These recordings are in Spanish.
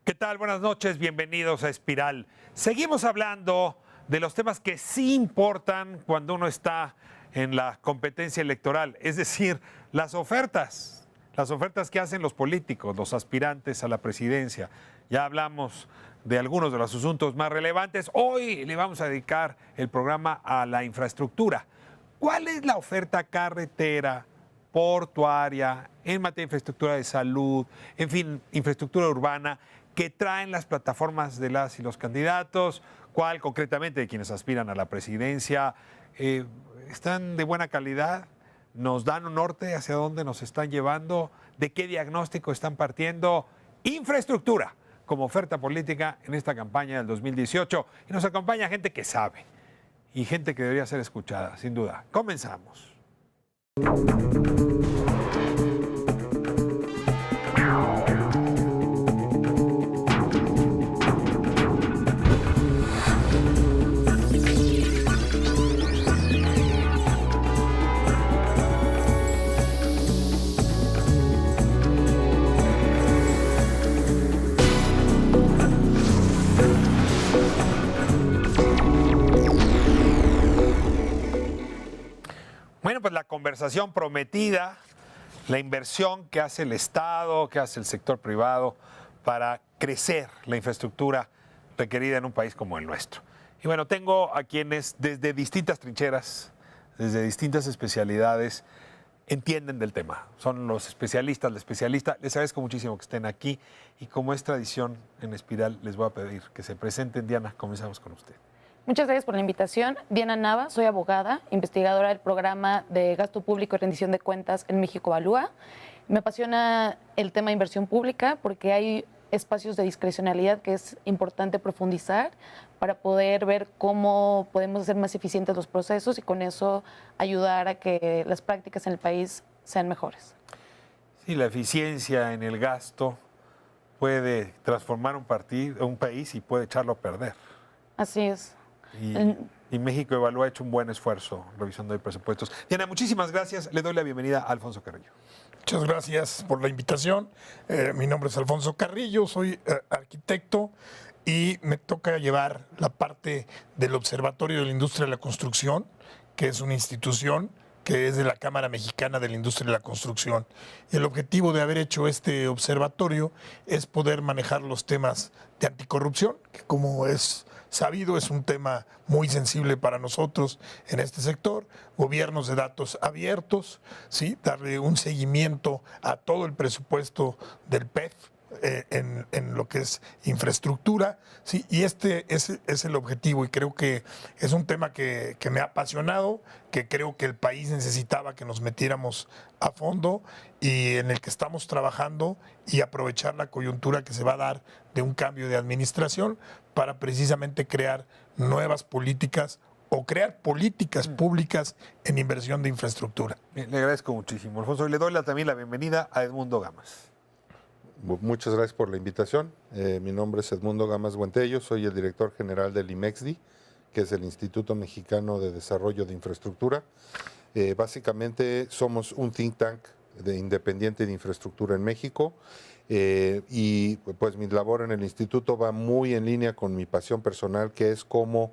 ¿Qué tal? Buenas noches, bienvenidos a Espiral. Seguimos hablando de los temas que sí importan cuando uno está en la competencia electoral, es decir, las ofertas que hacen los políticos, los aspirantes a la presidencia. Ya hablamos de algunos de los asuntos más relevantes. Hoy le vamos a dedicar el programa a la infraestructura. ¿Cuál es la oferta carretera, portuaria, en materia de infraestructura de salud, en fin, infraestructura urbana, que traen las plataformas de las y los candidatos? ¿Cuál concretamente de quienes aspiran a la presidencia? ¿Están de buena calidad? ¿Nos dan un norte hacia dónde nos están llevando? ¿De qué diagnóstico están partiendo? Infraestructura como oferta política en esta campaña del 2018. Y nos acompaña gente que sabe y gente que debería ser escuchada, sin duda. Comenzamos. Bueno, pues la conversación prometida, la inversión que hace el Estado, que hace el sector privado para crecer la infraestructura requerida en un país como el nuestro. Y bueno, tengo a quienes desde distintas trincheras, desde distintas especialidades, entienden del tema. Son los especialistas, la especialista. Les agradezco muchísimo que estén aquí y como es tradición en Espiral, les voy a pedir que se presenten. Diana, comenzamos con usted. Muchas gracias por la invitación. Diana Nava, soy abogada, investigadora del programa de gasto público y rendición de cuentas en México Evalúa. Me apasiona el tema de inversión pública porque hay espacios de discrecionalidad que es importante profundizar para poder ver cómo podemos hacer más eficientes los procesos y con eso ayudar a que las prácticas en el país sean mejores. Sí, la eficiencia en el gasto puede transformar un país y puede echarlo a perder. Así es. Y México Evalúa ha hecho un buen esfuerzo revisando el presupuestos. Diana, muchísimas gracias. Le doy la bienvenida a Alfonso Carrillo. Muchas gracias por la invitación. Mi nombre es Alfonso Carrillo, soy arquitecto y me toca llevar la parte del Observatorio de la Industria de la Construcción, que es una institución que es de la Cámara Mexicana de la Industria de la Construcción. Y el objetivo de haber hecho este observatorio es poder manejar los temas de anticorrupción, que como es sabido es un tema muy sensible para nosotros en este sector, gobiernos de datos abiertos, ¿sí? Darle un seguimiento a todo el presupuesto del PEF, en lo que es infraestructura, ¿sí? Y este es el objetivo y creo que es un tema que me ha apasionado, que creo que el país necesitaba que nos metiéramos a fondo y en el que estamos trabajando y aprovechar la coyuntura que se va a dar de un cambio de administración para precisamente crear nuevas políticas o crear políticas públicas en inversión de infraestructura. Le agradezco muchísimo, Alfonso, y le doy también la bienvenida a Edmundo Gamas. Muchas gracias por la invitación. Mi nombre es Edmundo Gamas Buentello, soy el director general del IMEXDI, que es el Instituto Mexicano de Desarrollo de Infraestructura. Básicamente somos un think tank independiente de infraestructura en México y pues mi labor en el instituto va muy en línea con mi pasión personal, que es cómo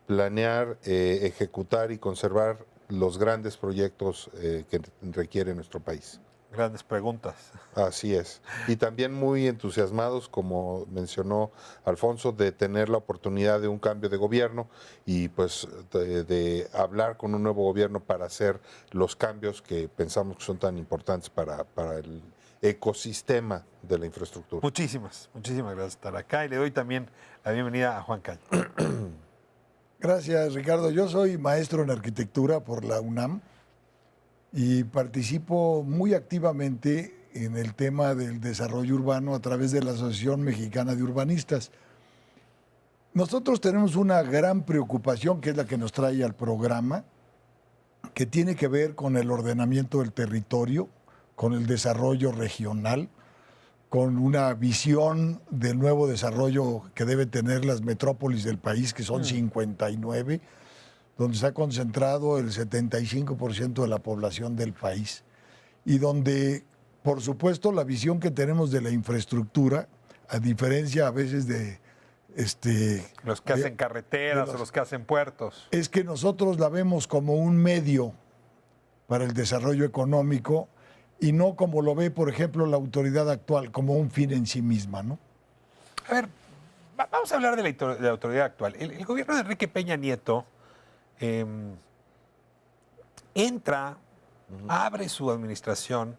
planear, ejecutar y conservar los grandes proyectos que requiere nuestro país. Grandes preguntas. Así es. Y también muy entusiasmados, como mencionó Alfonso, de tener la oportunidad de un cambio de gobierno y pues de hablar con un nuevo gobierno para hacer los cambios que pensamos que son tan importantes para el ecosistema de la infraestructura. Muchísimas gracias por estar acá y le doy también la bienvenida a Juan Calle. Gracias, Ricardo. Yo soy maestro en arquitectura por la UNAM y participo muy activamente en el tema del desarrollo urbano a través de la Asociación Mexicana de Urbanistas. Nosotros tenemos una gran preocupación, que es la que nos trae al programa, que tiene que ver con el ordenamiento del territorio, con el desarrollo regional, con una visión del nuevo desarrollo que deben tener las metrópolis del país, que son 59, donde se ha concentrado el 75% de la población del país y donde, por supuesto, la visión que tenemos de la infraestructura a diferencia a veces Los que hacen carreteras o los que hacen puertos. es que nosotros la vemos como un medio para el desarrollo económico y no como lo ve, por ejemplo, la autoridad actual, como un fin en sí misma, ¿no? A ver, vamos a hablar de la autoridad actual. El gobierno de Enrique Peña Nieto entra, abre su administración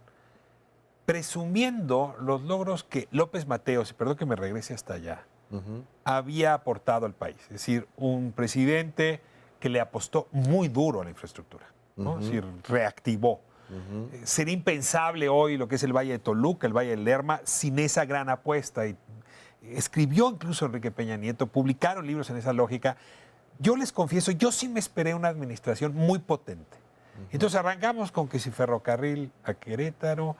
presumiendo los logros que López Mateos, y perdón que me regrese hasta allá, había aportado al país. Es decir, un presidente que le apostó muy duro a la infraestructura, ¿no? Es decir, reactivó. Sería impensable hoy lo que es el Valle de Toluca, el Valle del Lerma, sin esa gran apuesta. Y escribió incluso Enrique Peña Nieto, publicaron libros en esa lógica. Yo les confieso, yo sí me esperé una administración muy potente. Entonces arrancamos con que si ferrocarril a Querétaro,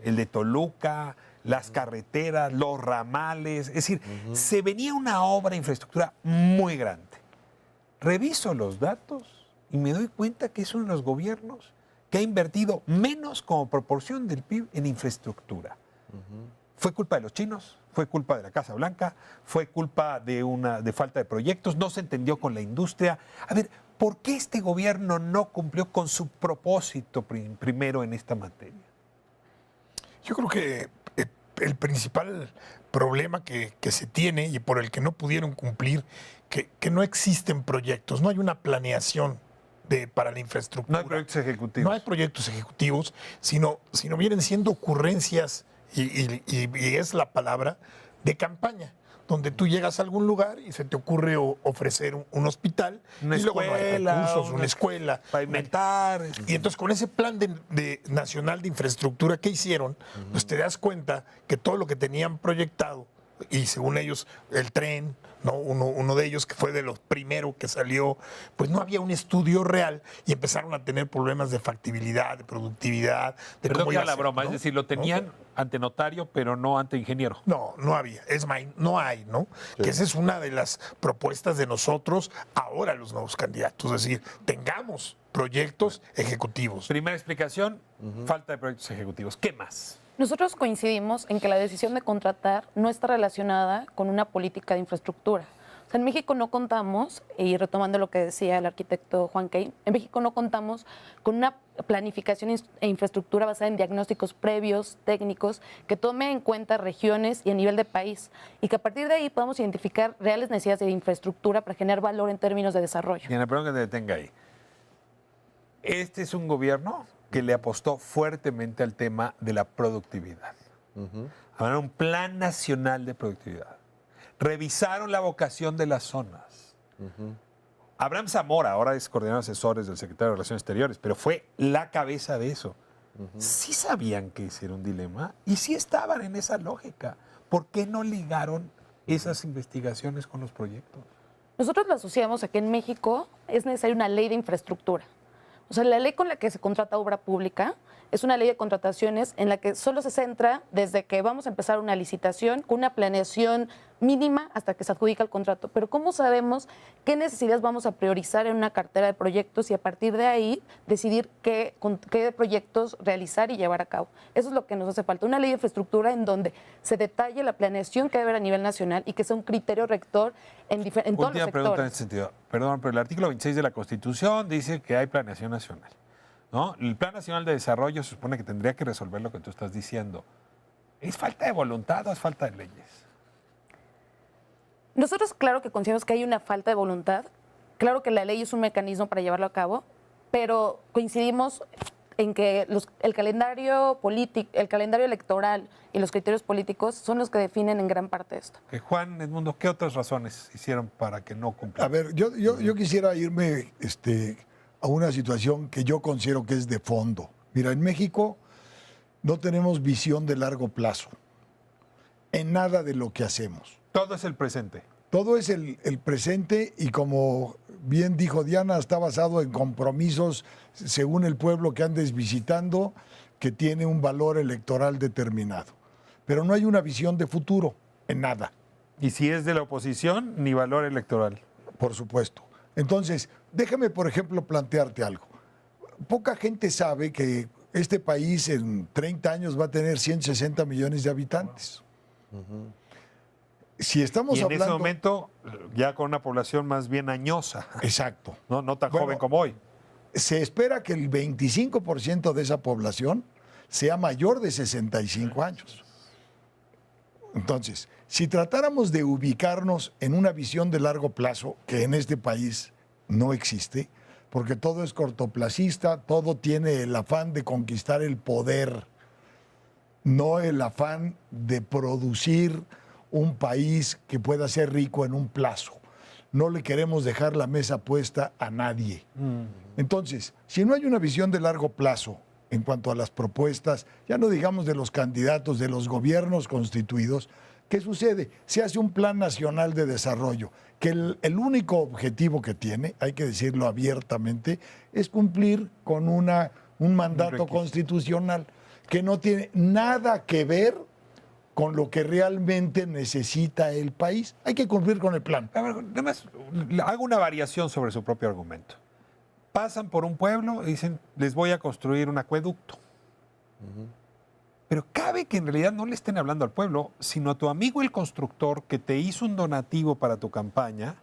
el de Toluca, las carreteras, los ramales, es decir, se venía una obra de infraestructura muy grande. Reviso los datos y me doy cuenta que es uno de los gobiernos que ha invertido menos como proporción del PIB en infraestructura. ¿Fue culpa de los chinos? ¿Fue culpa de la Casa Blanca? ¿Fue culpa de falta de proyectos? ¿No se entendió con la industria? A ver, ¿por qué este gobierno no cumplió con su propósito primero en esta materia? Yo creo que el principal problema que se tiene y por el que no pudieron cumplir, que no existen proyectos, no hay una planeación para la infraestructura. No hay proyectos ejecutivos. No hay proyectos ejecutivos, sino vienen siendo ocurrencias, y es la palabra, de campaña, donde tú llegas a algún lugar y se te ocurre ofrecer un hospital, Una y luego no hay escuela, recursos, una escuela. Pavimentar. Y entonces con ese plan nacional de infraestructura que hicieron, pues te das cuenta que todo lo que tenían proyectado, y según ellos el tren, ¿no? Uno de ellos que fue de los primeros que salió, pues no había un estudio real y empezaron a tener problemas de factibilidad, de productividad, de Perdón cómo que iba haga a la ser, broma, ¿no? es decir, lo tenían ante notario, pero no ante ingeniero. No había. Es más, no hay, ¿no? Sí. Que esa es una de las propuestas de nosotros ahora, los nuevos candidatos. Es decir, tengamos proyectos ejecutivos. Primera explicación, falta de proyectos ejecutivos. ¿Qué más? Nosotros coincidimos en que la decisión de contratar no está relacionada con una política de infraestructura. O sea, en México no contamos, y retomando lo que decía el arquitecto Juan Key, en México no contamos con una planificación e infraestructura basada en diagnósticos previos, técnicos, que tome en cuenta regiones y a nivel de país, y que a partir de ahí podamos identificar reales necesidades de infraestructura para generar valor en términos de desarrollo. Diana, perdón que te detenga ahí. Este es un gobierno que le apostó fuertemente al tema de la productividad. Habrá un plan nacional de productividad. Revisaron la vocación de las zonas. Abraham Zamora, ahora es coordinador de asesores del secretario de Relaciones Exteriores, pero fue la cabeza de eso. Sí sabían que ese era un dilema y sí estaban en esa lógica. ¿Por qué no ligaron esas investigaciones con los proyectos? Nosotros lo asociamos a que en México es necesaria una ley de infraestructura. O sea, la ley con la que se contrata obra pública es una ley de contrataciones en la que solo se centra desde que vamos a empezar una licitación con una planeación mínima hasta que se adjudica el contrato. Pero ¿cómo sabemos qué necesidades vamos a priorizar en una cartera de proyectos y a partir de ahí decidir qué proyectos realizar y llevar a cabo? Eso es lo que nos hace falta. Una ley de infraestructura en donde se detalle la planeación que debe haber a nivel nacional y que sea un criterio rector en todos los Última pregunta en sectores. este sentido. Perdón, pero el artículo 26 de la Constitución dice que hay planeación nacional, ¿no? El Plan Nacional de Desarrollo se supone que tendría que resolver lo que tú estás diciendo. ¿Es falta de voluntad o es falta de leyes? Nosotros, claro que consideramos que hay una falta de voluntad, claro que la ley es un mecanismo para llevarlo a cabo, pero coincidimos en que el calendario político, el calendario electoral y los criterios políticos son los que definen en gran parte esto. Juan Edmundo, ¿qué otras razones hicieron para que no A cumplieran? ver, yo quisiera irme a una situación que yo considero que es de fondo. Mira, en México no tenemos visión de largo plazo en nada de lo que hacemos. Todo es el presente. Todo es el presente y como bien dijo Diana, está basado en compromisos según el pueblo que andes visitando, que tiene un valor electoral determinado. Pero no hay una visión de futuro en nada, Y si es de la oposición, ni valor electoral. por supuesto. Entonces, déjame, por ejemplo, plantearte algo. Poca gente sabe que este país en 30 años va a tener 160 millones de habitantes. si estamos Y en hablando... ese momento, ya con una población más bien añosa, Exacto. no tan Bueno, joven como hoy. Se espera que el 25% de esa población sea mayor de 65 años. Entonces, si tratáramos de ubicarnos en una visión de largo plazo, que en este país no existe, porque todo es cortoplacista, todo tiene el afán de conquistar el poder, no el afán de producir un país que pueda ser rico en un plazo. No le queremos dejar la mesa puesta a nadie. Entonces, si no hay una visión de largo plazo en cuanto a las propuestas, ya no digamos de los candidatos, de los gobiernos constituidos, ¿qué sucede? Se hace un plan nacional de desarrollo, que el único objetivo que tiene, hay que decirlo abiertamente, es cumplir con un mandato constitucional que no tiene nada que ver con lo que realmente necesita el país. Hay que cumplir con el plan. A ver, nada más hago una variación sobre su propio argumento. Pasan por un pueblo y dicen, les voy a construir un acueducto. Pero cabe que en realidad no le estén hablando al pueblo, sino a tu amigo el constructor que te hizo un donativo para tu campaña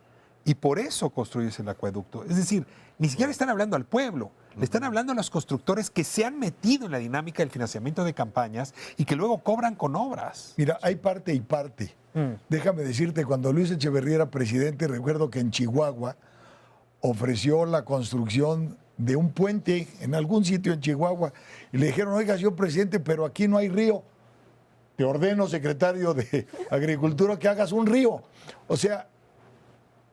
y por eso construyes el acueducto. Es decir, ni siquiera le están hablando al pueblo, le están hablando a los constructores que se han metido en la dinámica del financiamiento de campañas y que luego cobran con obras. Mira, hay parte y parte. Déjame decirte, cuando Luis Echeverría era presidente, recuerdo que en Chihuahua ofreció la construcción de un puente en algún sitio en Chihuahua y le dijeron, oiga, señor presidente, pero aquí no hay río. Te ordeno, secretario de Agricultura, que hagas un río. O sea,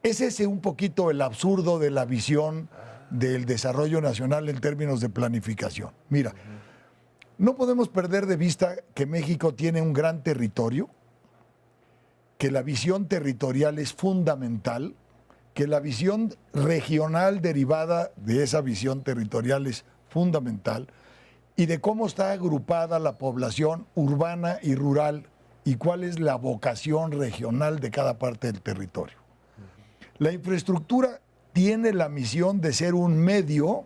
es ese un poquito el absurdo de la visión del desarrollo nacional en términos de planificación. Mira, no podemos perder de vista que México tiene un gran territorio, que la visión territorial es fundamental, que la visión regional derivada de esa visión territorial es fundamental, y de cómo está agrupada la población urbana y rural y cuál es la vocación regional de cada parte del territorio. La infraestructura tiene la misión de ser un medio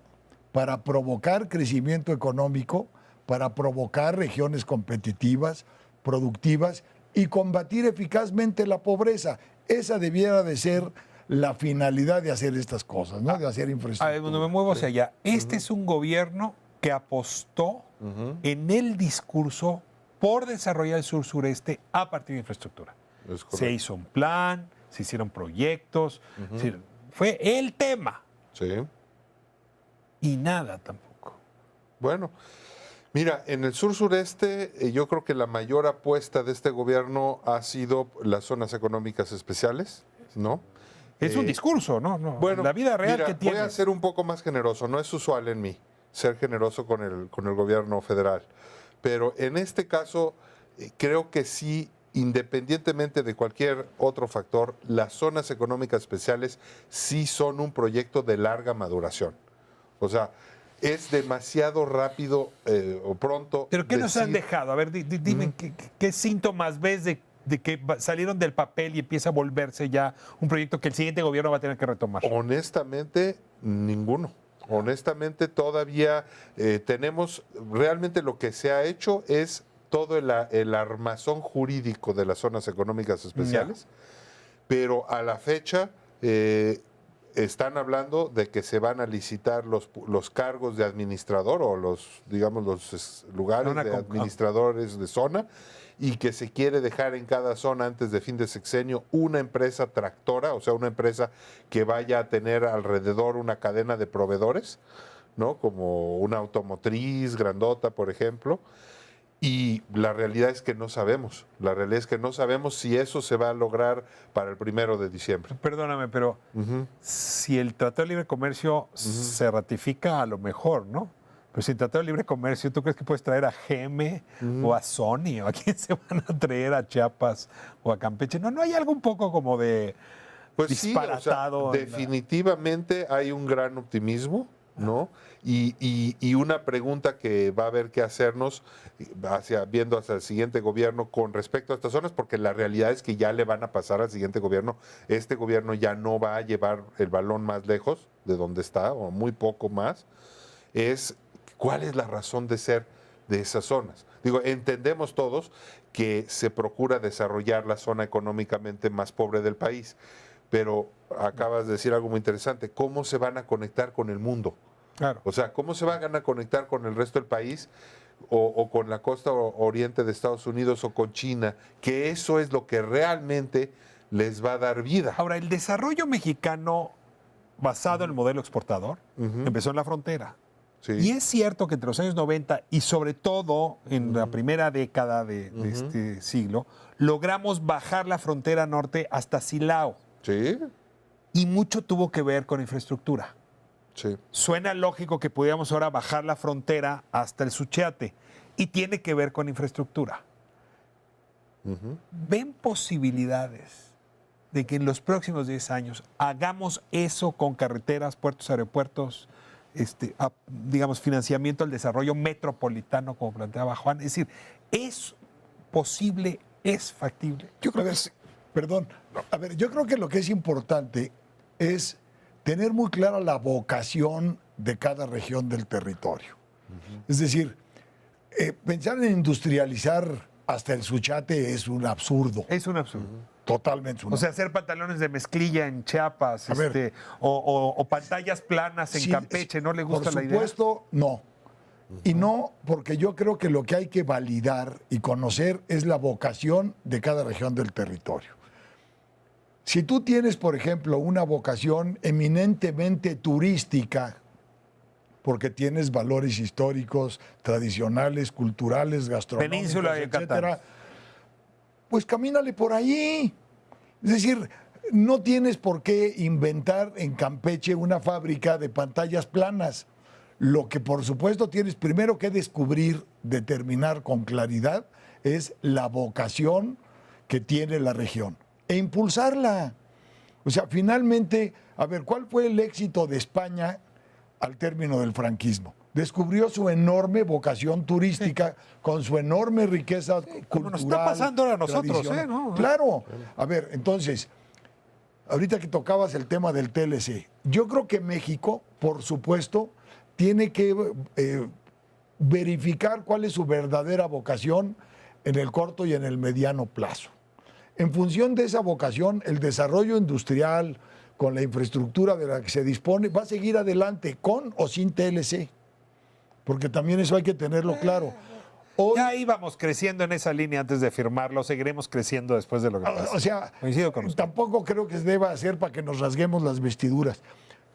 para provocar crecimiento económico, para provocar regiones competitivas, productivas y combatir eficazmente la pobreza. Esa debiera de ser la finalidad de hacer estas cosas, ¿no? De hacer infraestructura. Cuando me muevo hacia allá, este es un gobierno que apostó en el discurso por desarrollar el sur-sureste a partir de infraestructura. Se hizo un plan, se hicieron proyectos, es decir, fue el tema. Sí. Y nada tampoco. Bueno, mira, en el sur-sureste yo creo que la mayor apuesta de este gobierno ha sido las zonas económicas especiales, ¿no? Es un discurso, ¿no? Bueno, la vida real mira, que tiene. voy a ser un poco más generoso. No es usual en mí ser generoso con el gobierno federal. Pero en este caso, creo que sí, independientemente de cualquier otro factor, las zonas económicas especiales sí son un proyecto de larga maduración. O sea, es demasiado rápido o pronto. ¿Pero qué nos han dejado? A ver, dime, ¿qué síntomas ves de que salieron del papel y empieza a volverse ya un proyecto que el siguiente gobierno va a tener que retomar? Honestamente, ninguno. Honestamente, todavía tenemos, realmente lo que se ha hecho es todo el armazón jurídico de las zonas económicas especiales, pero a la fecha están hablando de que se van a licitar los cargos de administrador o los lugares de administradores de zona, y que se quiere dejar en cada zona antes de fin de sexenio una empresa tractora, o sea, una empresa que vaya a tener alrededor una cadena de proveedores, ¿no? Como una automotriz grandota, por ejemplo. Y la realidad es que no sabemos. La realidad es que no sabemos si eso se va a lograr para el 1 de diciembre. Perdóname, pero si el Tratado de Libre Comercio se ratifica, a lo mejor, ¿no? Pero si el Tratado de Libre Comercio, ¿tú crees que puedes traer a GM o a Sony? ¿O a quién se van a traer? ¿A Chiapas o a Campeche? No hay algo un poco como de disparatado. Sí, o sea, definitivamente hay un gran optimismo, ¿no? Y una pregunta que va a haber que hacernos viendo hacia el siguiente gobierno con respecto a estas zonas, porque la realidad es que ya le van a pasar al siguiente gobierno. Este gobierno ya no va a llevar el balón más lejos de donde está, o muy poco más, es cuál es la razón de ser de esas zonas. Digo, entendemos todos que se procura desarrollar la zona económicamente más pobre del país. Pero acabas de decir algo muy interesante, ¿cómo se van a conectar con el mundo? Claro. O sea, ¿cómo se van a conectar con el resto del país o con la costa oriente de Estados Unidos o con China? Que eso es lo que realmente les va a dar vida. Ahora, el desarrollo mexicano basado en el modelo exportador empezó en la frontera. Sí. Y es cierto que entre los años 90 y sobre todo en la primera década de este siglo, logramos bajar la frontera norte hasta Silao. Sí, Y mucho tuvo que ver con infraestructura. sí. Suena lógico que pudiéramos ahora bajar la frontera hasta el Suchiate y tiene que ver con infraestructura. ¿Ven posibilidades de que en los próximos 10 años hagamos eso con carreteras, puertos, aeropuertos, digamos, financiamiento al desarrollo metropolitano, como planteaba Juan? Es decir, ¿es posible, es factible? Yo creo que perdón, a ver, yo creo que lo que es importante es tener muy clara la vocación de cada región del territorio. Es decir, pensar en industrializar hasta el Suchiate es un absurdo, Es un absurdo. totalmente un O sea, hacer pantalones de mezclilla en Chiapas, A ver. o pantallas planas en Sí, Campeche, ¿no le gusta la idea? Por supuesto, no. Y no, porque yo creo que lo que hay que validar y conocer es la vocación de cada región del territorio. Si tú tienes, por ejemplo, una vocación eminentemente turística, porque tienes valores históricos, tradicionales, culturales, gastronómicos, Península de Yucatán. etcétera, pues camínale por ahí. Es decir, no tienes por qué inventar en Campeche una fábrica de pantallas planas. Lo que por supuesto tienes primero que descubrir, determinar con claridad, es la vocación que tiene la región e impulsarla. O sea, finalmente, a ver, ¿cuál fue el éxito de España al término del franquismo? Descubrió su enorme vocación turística con su enorme riqueza cultural. como nos está pasando ahora a nosotros, tradicional. ¿no? Claro. A ver, entonces, ahorita que tocabas el tema del TLC, yo creo que México, por supuesto, tiene que verificar cuál es su verdadera vocación en el corto y en el mediano plazo. En función de esa vocación, el desarrollo industrial, con la infraestructura de la que se dispone, va a seguir adelante con o sin TLC. Porque también eso hay que tenerlo claro. Hoy, Ya íbamos creciendo en esa línea antes de firmarlo, seguiremos creciendo después de lo que pasa. o sea, Coincido con usted. tampoco creo que se deba hacer para que nos rasguemos las vestiduras.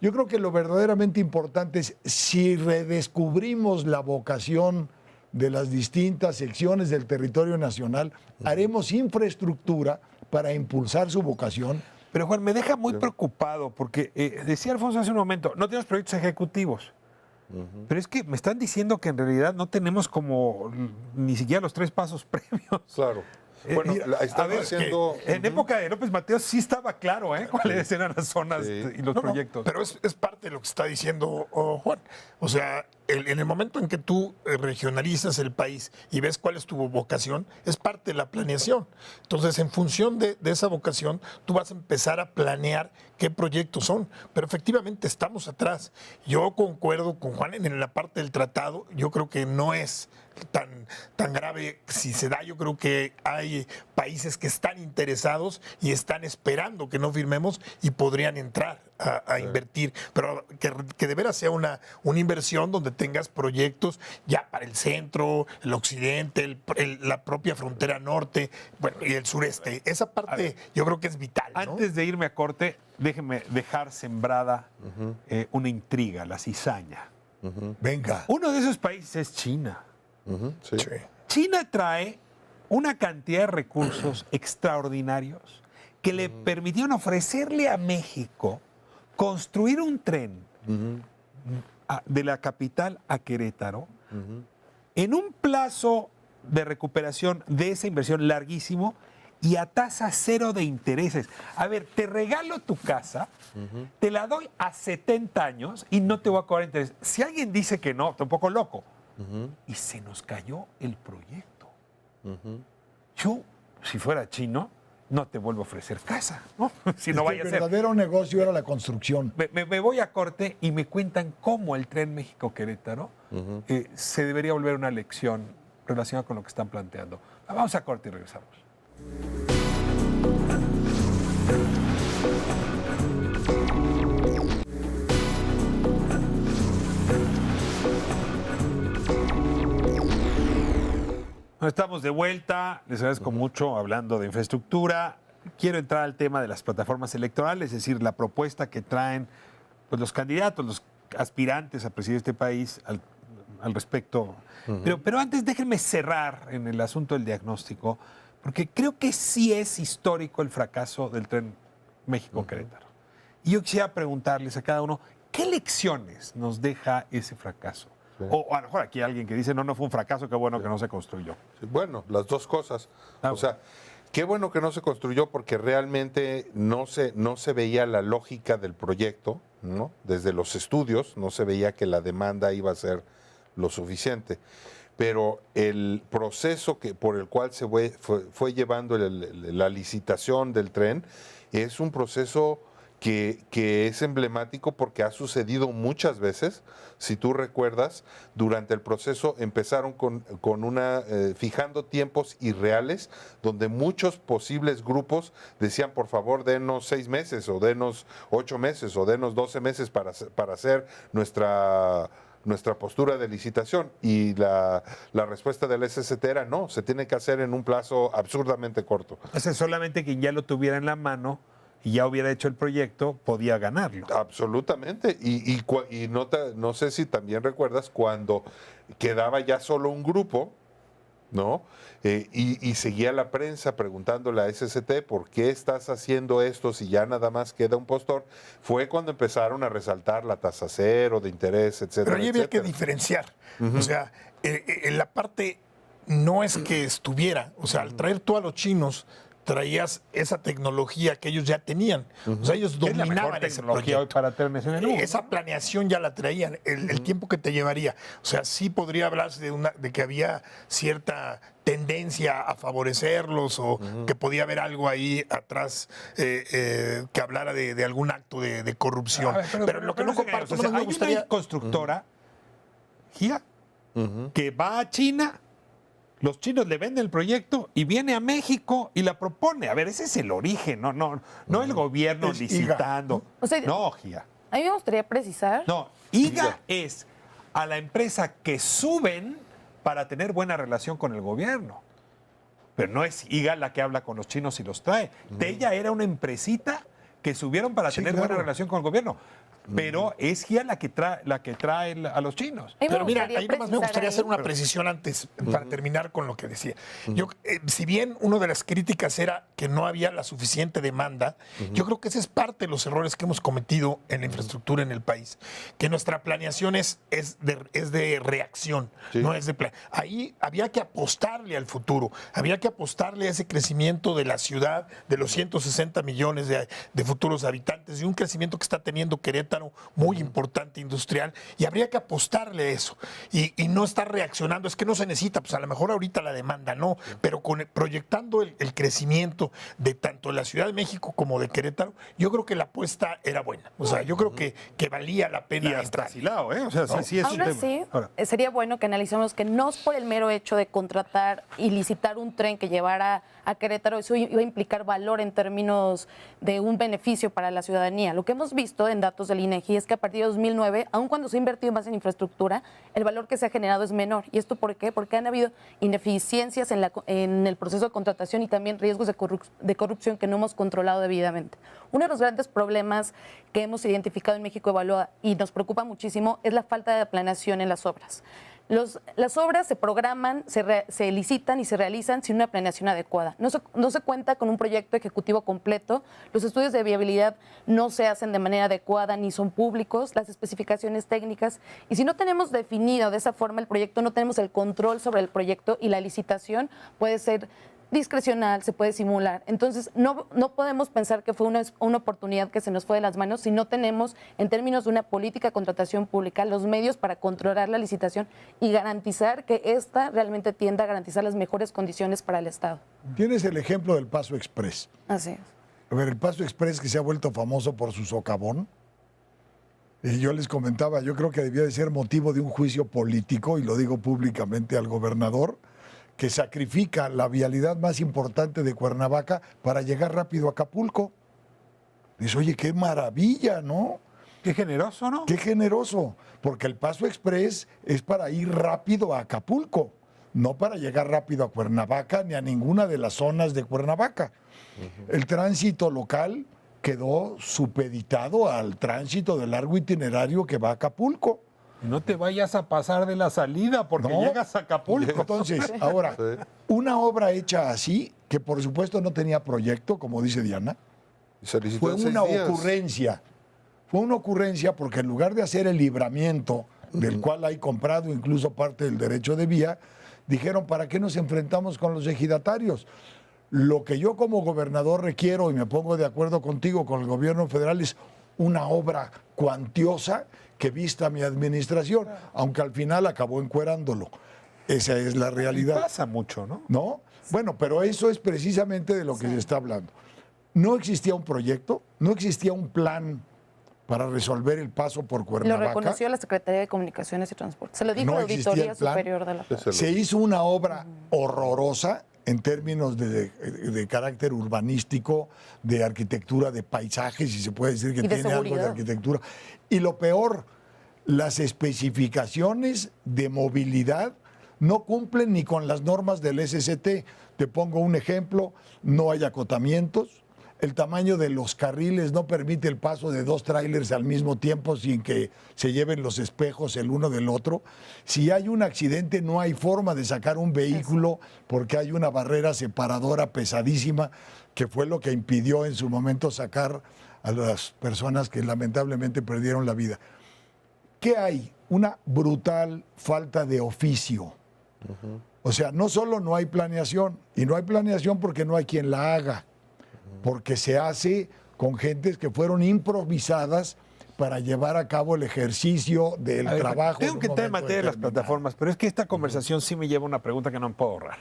Yo creo que lo verdaderamente importante es si redescubrimos la vocación de las distintas secciones del territorio nacional, haremos infraestructura para impulsar su vocación. Pero Juan, me deja muy preocupado porque decía Alfonso hace un momento, no tenemos proyectos ejecutivos. Pero es que me están diciendo que en realidad no tenemos como ni siquiera los 3 pasos previos. Claro. Bueno, mira, están ver, haciendo... En época de López Mateos sí estaba claro cuáles eran las zonas Sí. y los proyectos. Pero es parte de lo que está diciendo Juan. O sea, en el momento en que tú regionalizas el país y ves cuál es tu vocación, es parte de la planeación. Entonces, en función de esa vocación, tú vas a empezar a planear qué proyectos son. Pero efectivamente estamos atrás. Yo concuerdo con Juan en la parte del tratado. Yo creo que no es tan grave si se da. Yo creo que hay países que están interesados y están esperando que no firmemos y podrían entrar a invertir, pero que de veras sea una inversión donde tengas proyectos ya para el centro, el occidente, la propia frontera norte, bueno, y el sureste. Esa parte yo creo que es vital, ¿no? Antes de irme a corte, déjeme dejar sembrada una intriga, la cizaña. Venga. Uno de esos países es China. Sí. Sí. China trae una cantidad de recursos extraordinarios que le permitieron ofrecerle a México construir un tren de la capital a Querétaro en un plazo de recuperación de esa inversión larguísimo y a tasa cero de intereses. A ver, te regalo tu casa, te la doy a 70 años y no te voy a cobrar interés. Si alguien dice que no, está un poco loco. Y se nos cayó el proyecto. Yo, si fuera chino, no te vuelvo a ofrecer casa, ¿no? Si no Es que vaya a el ser. verdadero negocio era la construcción. Me voy a corte y me cuentan cómo el tren México-Querétaro se debería volver una lección relacionada con lo que están planteando. Vamos a corte y regresamos. Estamos de vuelta, les agradezco mucho hablando de infraestructura. Quiero entrar al tema de las plataformas electorales, es decir, la propuesta que traen pues, los candidatos, los aspirantes a presidir este país al respecto. Pero antes déjenme cerrar en el asunto del diagnóstico, porque creo que sí es histórico el fracaso del tren México-Querétaro. Y yo quisiera preguntarles a cada uno, ¿qué lecciones nos deja ese fracaso? Sí. O a lo mejor aquí hay alguien que dice, no fue un fracaso, qué bueno que no se construyó. Sí, bueno, las dos cosas. O sea, qué bueno que no se construyó porque realmente no se veía la lógica del proyecto, ¿no? Desde los estudios no se veía que la demanda iba a ser lo suficiente. Pero el proceso por el cual se fue llevando la licitación del tren es un proceso que es emblemático porque ha sucedido muchas veces. Si tú recuerdas, durante el proceso empezaron fijando tiempos irreales, donde muchos posibles grupos decían, por favor, denos 6 meses, o denos 8 meses, o denos 12 meses para hacer nuestra postura de licitación. Y la respuesta del SST era no, se tiene que hacer en un plazo absurdamente corto. O sea, solamente quien ya lo tuviera en la mano y ya hubiera hecho el proyecto, podía ganarlo. Absolutamente. Y no sé si también recuerdas cuando quedaba ya solo un grupo, ¿no? Y seguía la prensa preguntándole a SST, ¿por qué estás haciendo esto si ya nada más queda un postor? Fue cuando empezaron a resaltar la tasa cero de interés, etcétera. Pero ahí había que diferenciar. O sea, en la parte no es que estuviera, o sea, al traer tú a los chinos, traías esa tecnología que ellos ya tenían. O sea, ellos dominaban esa tecnología hoy para trenes en el Uber, esa planeación ya la traían, el tiempo que te llevaría. O sea, sí podría hablarse de que había cierta tendencia a favorecerlos o que podía haber algo ahí atrás que hablara de algún acto de corrupción. Pero lo que no comparto, no me hay gustaría... una constructora, GIA, que va a China. Los chinos le venden el proyecto y viene a México y la propone. A ver, ese es el origen, no el gobierno Es licitando. O sea, no, GIA. A mí me gustaría precisar. No, IGA es a la empresa que suben para tener buena relación con el gobierno. Pero no es IGA la que habla con los chinos y los trae. Tella era una empresita que subieron para tener buena relación con el gobierno. Pero es GIA la que trae a los chinos. Pero mira, ahí nomás me gustaría hacer una precisión antes, para terminar con lo que decía. Yo, si bien una de las críticas era que no había la suficiente demanda, yo creo que ese es parte de los errores que hemos cometido en la infraestructura en el país. Que nuestra planeación es de reacción, no es de plan. Ahí había que apostarle al futuro, había que apostarle a ese crecimiento de la ciudad, de los 160 millones de futuros habitantes y un crecimiento que está teniendo Querétaro muy importante industrial, y habría que apostarle a eso y no estar reaccionando, es que no se necesita, pues a lo mejor ahorita la demanda no, pero proyectando el crecimiento de tanto la Ciudad de México como de Querétaro, yo creo que la apuesta era buena, o sea, yo creo que valía la pena. Y hasta asilado, ¿eh? O sea, ¿no? sí es Ahora un tema. Sí, sería bueno que analicemos que no es por el mero hecho de contratar y licitar un tren que llevara a Querétaro, eso iba a implicar valor en términos de un beneficio para la ciudadanía. Lo que hemos visto en datos del INEGI es que a partir de 2009, aun cuando se ha invertido más en infraestructura, el valor que se ha generado es menor. ¿Y esto por qué? Porque han habido ineficiencias en el proceso de contratación y también riesgos de corrupción que no hemos controlado debidamente. Uno de los grandes problemas que hemos identificado en México Evalúa y nos preocupa muchísimo es la falta de planeación en las obras. Las obras se programan, se licitan y se realizan sin una planeación adecuada. No se cuenta con un proyecto ejecutivo completo, los estudios de viabilidad no se hacen de manera adecuada ni son públicos, las especificaciones técnicas. Y si no tenemos definido de esa forma el proyecto, no tenemos el control sobre el proyecto y la licitación puede ser discrecional, se puede simular. Entonces, no podemos pensar que fue una oportunidad que se nos fue de las manos si no tenemos, en términos de una política de contratación pública, los medios para controlar la licitación y garantizar que esta realmente tienda a garantizar las mejores condiciones para el Estado. Tienes el ejemplo del Paso Express. Así es. A ver, el Paso Express que se ha vuelto famoso por su socavón. Y yo les comentaba, yo creo que debía de ser motivo de un juicio político, y lo digo públicamente al gobernador, que sacrifica la vialidad más importante de Cuernavaca para llegar rápido a Acapulco. Dices, oye, qué maravilla, ¿no? Qué generoso, ¿no? Qué generoso, porque el Paso Express es para ir rápido a Acapulco, no para llegar rápido a Cuernavaca ni a ninguna de las zonas de Cuernavaca. El tránsito local quedó supeditado al tránsito de largo itinerario que va a Acapulco. No te vayas a pasar de la salida porque No. llegas a Acapulco. Entonces, ahora, Sí. una obra hecha así, que por supuesto no tenía proyecto, como dice Diana, Y solicitó fue en 6 una días. ocurrencia. Fue una ocurrencia porque en lugar de hacer el libramiento, del cual hay comprado incluso parte del derecho de vía, dijeron, ¿para qué nos enfrentamos con los ejidatarios? Lo que yo como gobernador requiero, y me pongo de acuerdo contigo, con el gobierno federal, es una obra cuantiosa que vista mi administración, aunque al final acabó encuerándolo. Esa es la realidad. Pasa mucho, ¿no? ¿No? Bueno, pero eso es precisamente de lo que se está hablando. No existía un proyecto, no existía un plan para resolver el paso por Lo Cuernavaca. reconoció la Secretaría de Comunicaciones y Transporte. Se lo dijo No la existía Auditoría el plan. Superior de la Ese Se hizo una obra horrorosa en términos de carácter urbanístico, de arquitectura, de paisajes, si se puede decir que Y de tiene algo de seguridad. arquitectura. Y lo peor, las especificaciones de movilidad no cumplen ni con las normas del SCT. Te pongo un ejemplo, no hay acotamientos, el tamaño de los carriles no permite el paso de 2 tráilers al mismo tiempo sin que se lleven los espejos el uno del otro. Si hay un accidente no hay forma de sacar un vehículo porque hay una barrera separadora pesadísima que fue lo que impidió en su momento sacar a las personas que lamentablemente perdieron la vida. ¿Qué hay? Una brutal falta de oficio. O sea, no solo no hay planeación, y no hay planeación porque no hay quien la haga, porque se hace con gentes que fueron improvisadas para llevar a cabo el ejercicio del A ver, trabajo. tengo en que un entrar en momento materia de las determinado. plataformas, pero es que esta conversación sí me lleva a una pregunta que no me puedo ahorrar.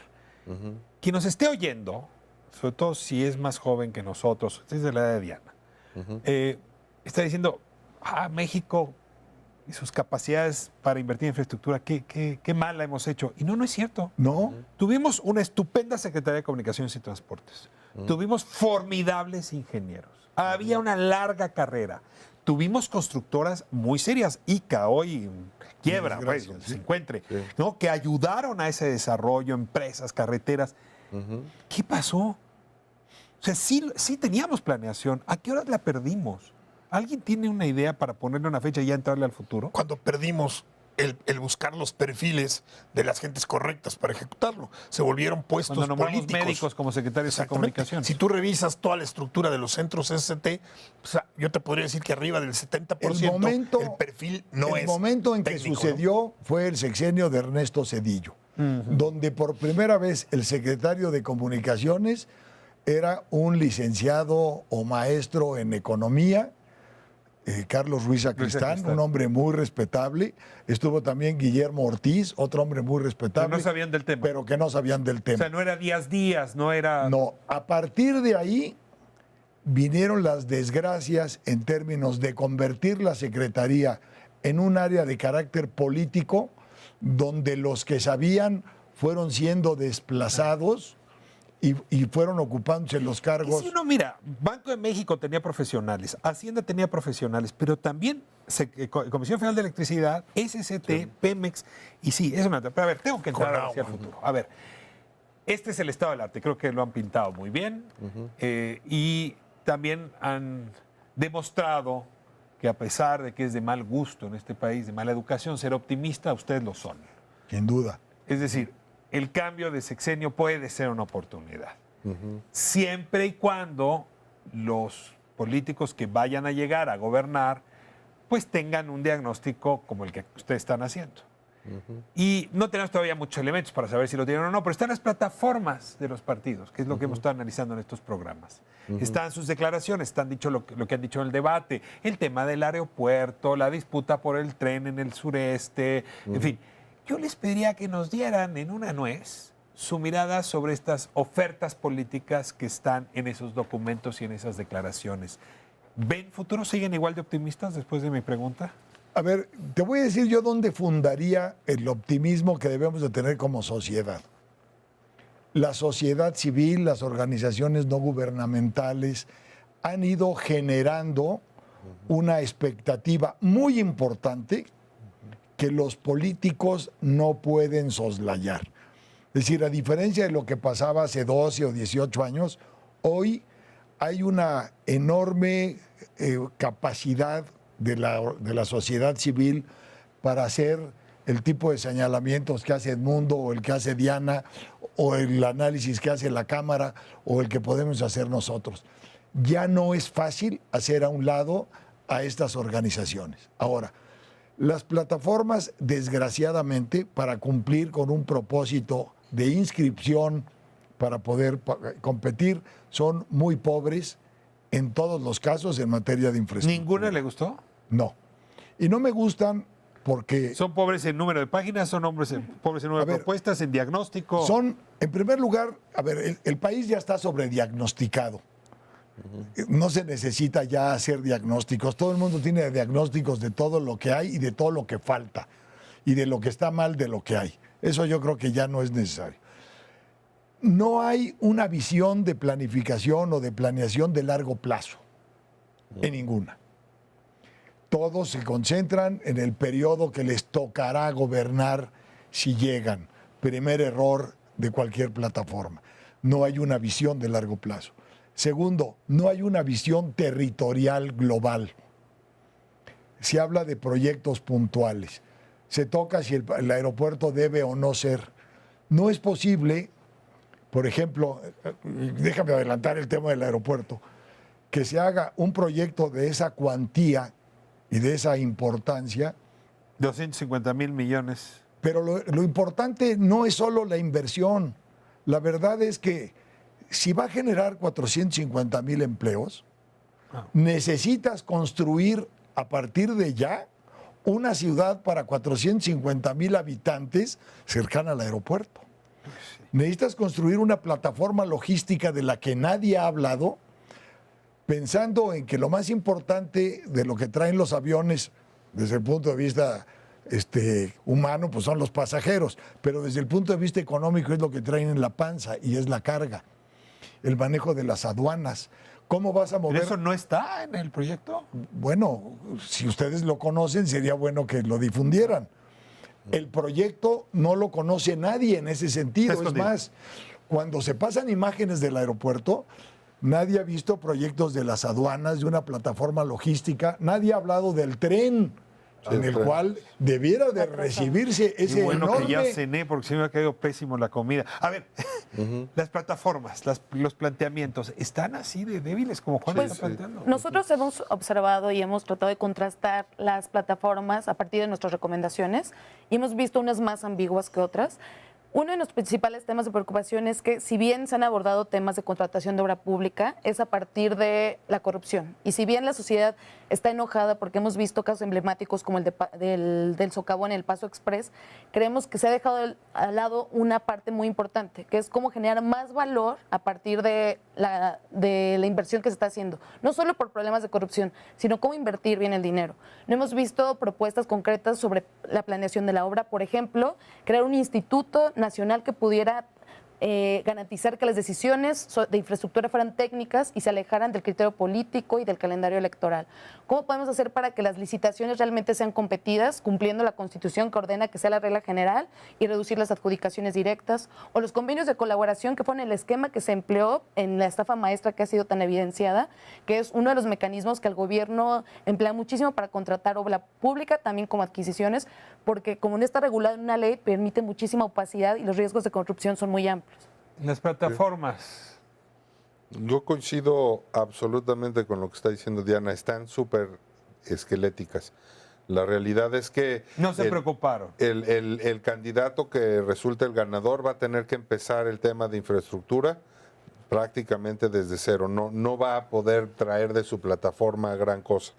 Quien nos esté oyendo, sobre todo si es más joven que nosotros, es de la edad de Diana, está diciendo, México y sus capacidades para invertir en infraestructura, qué mal la hemos hecho. Y no es cierto. ¿No? Tuvimos una estupenda Secretaría de Comunicaciones y Transportes. Tuvimos formidables ingenieros. Había una larga carrera. Tuvimos constructoras muy serias. ICA hoy quiebra, pues, donde se encuentre, ¿no? Que ayudaron a ese desarrollo, empresas, carreteras. ¿Qué pasó? O sea, sí teníamos planeación. ¿A qué horas la perdimos? ¿Alguien tiene una idea para ponerle una fecha y ya entrarle al futuro? Cuando perdimos el buscar los perfiles de las gentes correctas para ejecutarlo, se volvieron puestos Cuando nombramos políticos. médicos como secretarios de Exactamente. comunicación. Si tú revisas toda la estructura de los centros SCT, yo te podría decir que arriba del 70% el perfil no es El momento en que técnico, ¿no? sucedió fue el sexenio de Ernesto Zedillo, donde por primera vez el secretario de Comunicaciones era un licenciado o maestro en economía, Carlos Ruiz Sacristán, un hombre muy respetable. Estuvo también Guillermo Ortiz, otro hombre muy respetable. Pero no sabían del tema. Pero que no sabían del O tema. sea, no era Díaz, no era... No, a partir de ahí vinieron las desgracias en términos de convertir la Secretaría en un área de carácter político, donde los que sabían fueron siendo desplazados y fueron ocupándose los Y cargos. si uno mira, Banco de México tenía profesionales, Hacienda tenía profesionales, pero también Comisión Federal de Electricidad, SCT, Pemex, y sí, es una... Pero a ver, tengo que entrar Con hacia el agua. futuro. A ver, este es el estado del arte, creo que lo han pintado muy bien, y también han demostrado que a pesar de que es de mal gusto en este país, de mala educación, ser optimista, ustedes lo son. Sin duda. Es decir, el cambio de sexenio puede ser una oportunidad. Siempre y cuando los políticos que vayan a llegar a gobernar, pues tengan un diagnóstico como el que ustedes están haciendo. Y no tenemos todavía muchos elementos para saber si lo tienen o no, pero están las plataformas de los partidos, que es lo que hemos estado analizando en estos programas. Están sus declaraciones, están dicho lo que han dicho en el debate, el tema del aeropuerto, la disputa por el tren en el sureste, en fin. Yo les pediría que nos dieran en una nuez su mirada sobre estas ofertas políticas que están en esos documentos y en esas declaraciones. ¿Ven futuro? ¿Siguen igual de optimistas después de mi pregunta? A ver, te voy a decir yo dónde fundaría el optimismo que debemos de tener como sociedad. la sociedad civil, las organizaciones no gubernamentales han ido generando una expectativa muy importante que los políticos no pueden soslayar. Es decir, a diferencia de lo que pasaba hace 12 o 18 años, hoy hay una enorme capacidad de la sociedad civil para hacer el tipo de señalamientos que hace Edmundo o el que hace Diana o el análisis que hace la Cámara o el que podemos hacer nosotros. Ya no es fácil hacer a un lado a estas organizaciones. Ahora, las plataformas, desgraciadamente, para cumplir con un propósito de inscripción para poder competir, son muy pobres en todos los casos en materia de infraestructura. ¿Ninguna le gustó? No. Y no me gustan porque ¿Son pobres en número de páginas? ¿Son pobres en número de propuestas? ¿En diagnóstico? son, en primer lugar, a ver, el país ya está sobrediagnosticado. No se necesita ya hacer diagnósticos. Todo el mundo tiene diagnósticos de todo lo que hay y de todo lo que falta. Y de lo que está mal de lo que hay. Eso yo creo que ya no es necesario. No hay una visión de planificación o de planeación de largo plazo. En ninguna. Todos se concentran en el periodo que les tocará gobernar si llegan. Primer error de cualquier plataforma. No hay una visión de largo plazo. Segundo, no hay una visión territorial global. Se habla de proyectos puntuales. Se toca si el aeropuerto debe o no ser. No es posible, por ejemplo, déjame adelantar el tema del aeropuerto, que se haga un proyecto de esa cuantía y de esa importancia. 250,000 millones. Pero lo importante no es solo la inversión. La verdad es que si va a generar 450,000 empleos, necesitas construir a partir de ya una ciudad para 450,000 habitantes cercana al aeropuerto. Necesitas construir una plataforma logística de la que nadie ha hablado, pensando en que lo más importante de lo que traen los aviones, desde el punto de vista humano, pues son los pasajeros, pero desde el punto de vista económico es lo que traen en la panza y es la carga, el manejo de las aduanas. ¿Cómo vas a mover? ¿Pero eso no está en el proyecto? Bueno, si ustedes lo conocen, sería bueno que lo difundieran. El proyecto no lo conoce nadie en ese sentido. Es más, cuando se pasan imágenes del aeropuerto, nadie ha visto proyectos de las aduanas, de una plataforma logística, nadie ha hablado del tren, en el cual debiera de recibirse ese Qué bueno enorme... que ya cené porque se me ha caído pésimo la comida. A ver, las plataformas, los planteamientos, ¿están así de débiles como Juan está planteando? Nosotros hemos observado y hemos tratado de contrastar las plataformas a partir de nuestras recomendaciones y hemos visto unas más ambiguas que otras. Uno de los principales temas de preocupación es que si bien se han abordado temas de contratación de obra pública, es a partir de la corrupción. Y si bien la sociedad está enojada porque hemos visto casos emblemáticos como el del socavón en el Paso Express, creemos que se ha dejado al lado una parte muy importante, que es cómo generar más valor a partir de la inversión que se está haciendo. No solo por problemas de corrupción, sino cómo invertir bien el dinero. No hemos visto propuestas concretas sobre la planeación de la obra. Por ejemplo, crear un instituto nacional que pudiera garantizar que las decisiones de infraestructura fueran técnicas y se alejaran del criterio político y del calendario electoral. ¿Cómo podemos hacer para que las licitaciones realmente sean competidas, cumpliendo la Constitución que ordena que sea la regla general y reducir las adjudicaciones directas? O los convenios de colaboración, que fueron el esquema que se empleó en la estafa maestra que ha sido tan evidenciada, que es uno de los mecanismos que el gobierno emplea muchísimo para contratar obra pública, también como adquisiciones, porque como no está regulado en una ley, permite muchísima opacidad y los riesgos de corrupción son muy amplios. Las plataformas. Yo coincido absolutamente con lo que está diciendo Diana, están súper esqueléticas. La realidad es que No se preocuparon. el candidato que resulte el ganador va a tener que empezar el tema de infraestructura prácticamente desde cero. No va a poder traer de su plataforma gran cosa.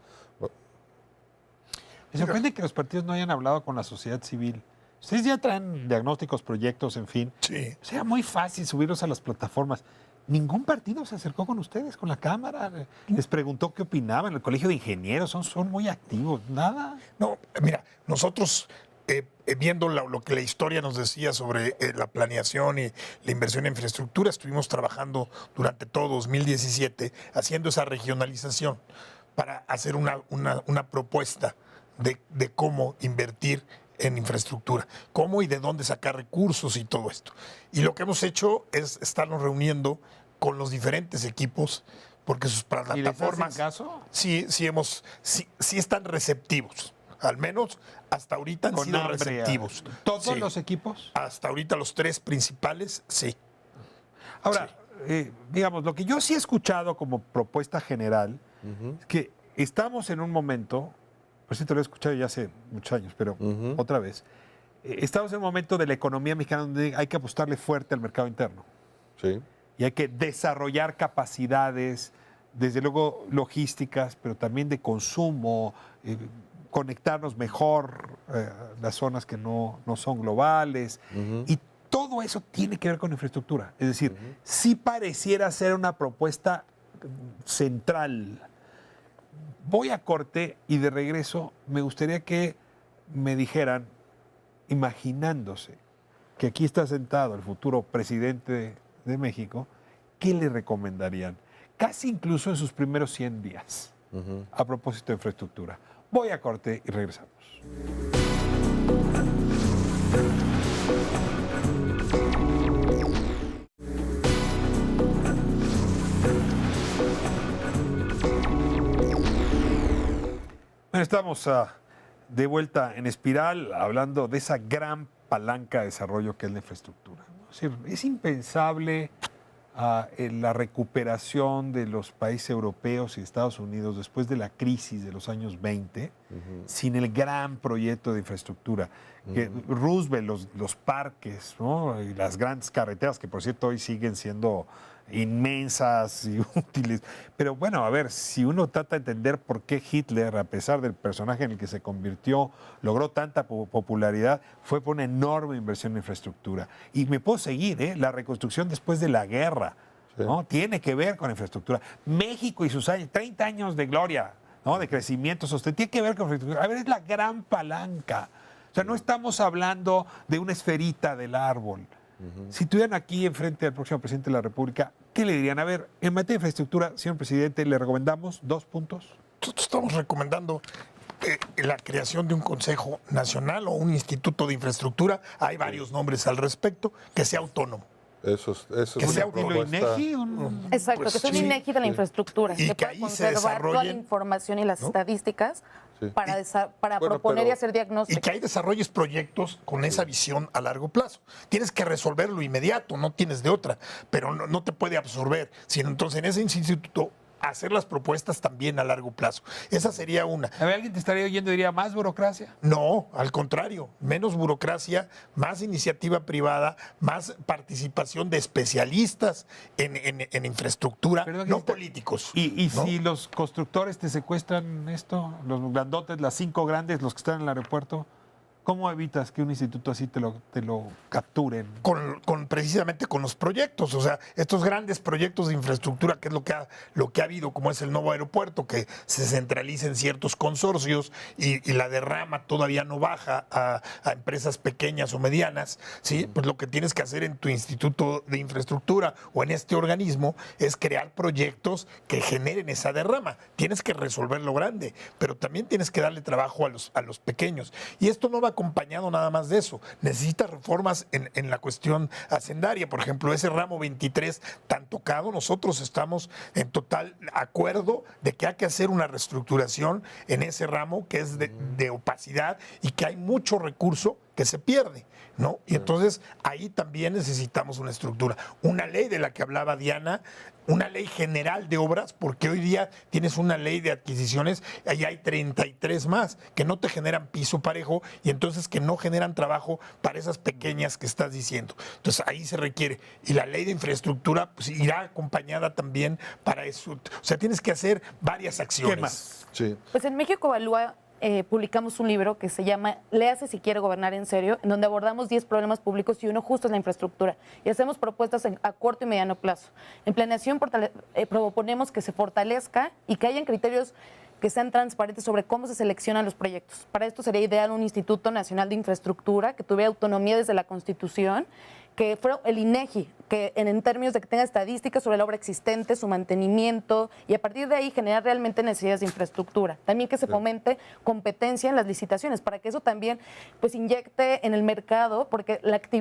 Me sorprende que los partidos no hayan hablado con la sociedad civil. Ustedes ya traen diagnósticos, proyectos, en fin. Sí. O sea, muy fácil subirlos a las plataformas. Ningún partido se acercó con ustedes, con la Cámara. Les preguntó qué opinaban. El Colegio de Ingenieros son muy activos. Nada. No, mira, nosotros viendo lo que la historia nos decía sobre la planeación y la inversión en infraestructura, estuvimos trabajando durante todo 2017 haciendo esa regionalización para hacer una propuesta de cómo invertir en infraestructura, cómo y de dónde sacar recursos y todo esto. Y lo que hemos hecho es estarnos reuniendo con los diferentes equipos, porque sus plataformas... ¿Y les hacen caso? Sí están receptivos. Al menos hasta ahorita han sido receptivos. ¿Todos Sí. los equipos? Hasta ahorita los 3 principales, sí. Ahora, digamos, lo que yo sí he escuchado como propuesta general es que estamos en un momento, por si te lo he escuchado ya hace muchos años, pero otra vez, estamos en un momento de la economía mexicana donde hay que apostarle fuerte al mercado interno. Sí. Y hay que desarrollar capacidades, desde luego logísticas, pero también de consumo, conectarnos mejor las zonas que no son globales. Y todo eso tiene que ver con infraestructura. Es decir, sí pareciera ser una propuesta central. Voy a corte y de regreso me gustaría que me dijeran, imaginándose que aquí está sentado el futuro presidente de México, ¿qué le recomendarían? Casi incluso en sus primeros 100 días, a propósito de infraestructura. Voy a corte y regresamos. Bueno, estamos de vuelta en Espiral hablando de esa gran palanca de desarrollo que es la infraestructura. Es decir, es impensable la recuperación de los países europeos y Estados Unidos después de la crisis de los años 20 sin el gran proyecto de infraestructura. Que Roosevelt, los parques, ¿no? Y las grandes carreteras, que por cierto hoy siguen siendo inmensas y útiles. Pero bueno, a ver, si uno trata de entender por qué Hitler, a pesar del personaje en el que se convirtió, logró tanta popularidad, fue por una enorme inversión en infraestructura. Y me puedo seguir, ¿eh? La reconstrucción después de la guerra, ¿no? Tiene que ver con infraestructura. México y sus años, 30 años de gloria, ¿no? De crecimiento sostenido, tiene que ver con infraestructura. A ver, es la gran palanca. O sea, no estamos hablando de una esferita del árbol. Si estuvieran aquí enfrente del próximo presidente de la República, ¿qué le dirían? A ver, en materia de infraestructura, señor presidente, ¿le recomendamos 2 puntos? Nosotros estamos recomendando la creación de un Consejo Nacional o un Instituto de Infraestructura. Hay varios nombres al respecto, que sea autónomo. Eso es Que sea una útil, ¿Lo propuesta. INEGI? Exacto, Pues que es un sí, INEGI de la infraestructura, Y que que pueda ahí se conservar toda la desarrollen, información y las estadísticas Sí. para, para Bueno, proponer y pero- hacer y diagnósticos. que ahí desarrolles proyectos con esa visión a largo plazo. Tienes que resolverlo inmediato, no tienes de otra, pero no te puede absorber, sino entonces en ese instituto hacer las propuestas también a largo plazo. Esa sería una. A ver, alguien te estaría oyendo y diría, ¿más burocracia? No, al contrario, menos burocracia, más iniciativa privada, más participación de especialistas en infraestructura, Perdón, no está- políticos. ¿Y ¿no? si los constructores te secuestran esto, los grandotes, las 5 grandes, los que están en el aeropuerto, ¿cómo evitas que un instituto así te lo capturen? Precisamente con los proyectos, o sea, estos grandes proyectos de infraestructura, que es lo que ha habido, como es el nuevo aeropuerto, que se centraliza en ciertos consorcios y la derrama todavía no baja a empresas pequeñas o medianas, ¿sí? Pues lo que tienes que hacer en tu instituto de infraestructura o en este organismo es crear proyectos que generen esa derrama. Tienes que resolver lo grande, pero también tienes que darle trabajo a los pequeños. Y esto no va acompañado nada más de eso. Necesita reformas en la cuestión hacendaria. Por ejemplo, ese ramo 23 tan tocado, nosotros estamos en total acuerdo de que hay que hacer una reestructuración en ese ramo que es de opacidad y que hay mucho recurso que se pierde, ¿no? Y entonces ahí también necesitamos una estructura, una ley de la que hablaba Diana, una ley general de obras, porque hoy día tienes una ley de adquisiciones y hay 33 más que no te generan piso parejo y entonces que no generan trabajo para esas pequeñas que estás diciendo. Entonces ahí se requiere. Y la ley de infraestructura pues, irá acompañada también para eso. O sea, tienes que hacer varias acciones. ¿Qué más? Sí. Pues en México Evalúa publicamos un libro que se llama Léase si quiere gobernar en serio, en donde abordamos 10 problemas públicos y uno justo es la infraestructura. Y hacemos propuestas a corto y mediano plazo. En planeación proponemos que se fortalezca y que hayan criterios que sean transparentes sobre cómo se seleccionan los proyectos. Para esto sería ideal un Instituto Nacional de Infraestructura que tuviera autonomía desde la Constitución, que fuera el INEGI, que en términos de que tenga estadísticas sobre la obra existente, su mantenimiento, y a partir de ahí generar realmente necesidades de infraestructura. También que se fomente competencia en las licitaciones, para que eso también pues inyecte en el mercado, porque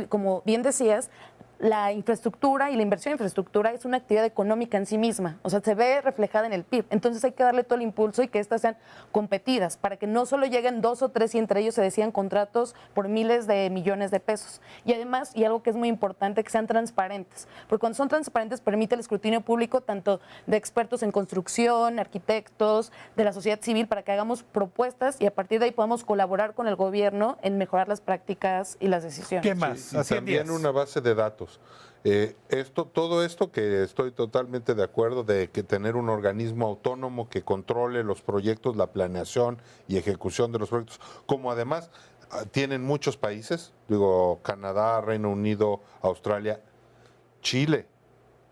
como bien decías, la infraestructura y la inversión en infraestructura es una actividad económica en sí misma, o sea, se ve reflejada en el PIB. Entonces hay que darle todo el impulso y que estas sean competidas, para que no solo lleguen 2 o 3 y entre ellos se decían contratos por miles de millones de pesos. Y además, y algo que es muy importante, que sean transparentes, porque cuando son transparentes permite el escrutinio público tanto de expertos en construcción, arquitectos, de la sociedad civil, para que hagamos propuestas y a partir de ahí podamos colaborar con el gobierno en mejorar las prácticas y las decisiones. ¿Qué más? Sí, y Así en también 10. una base de datos. Todo esto que estoy totalmente de acuerdo de que tener un organismo autónomo que controle los proyectos, la planeación y ejecución de los proyectos, como además tienen muchos países, digo, Canadá, Reino Unido, Australia, Chile,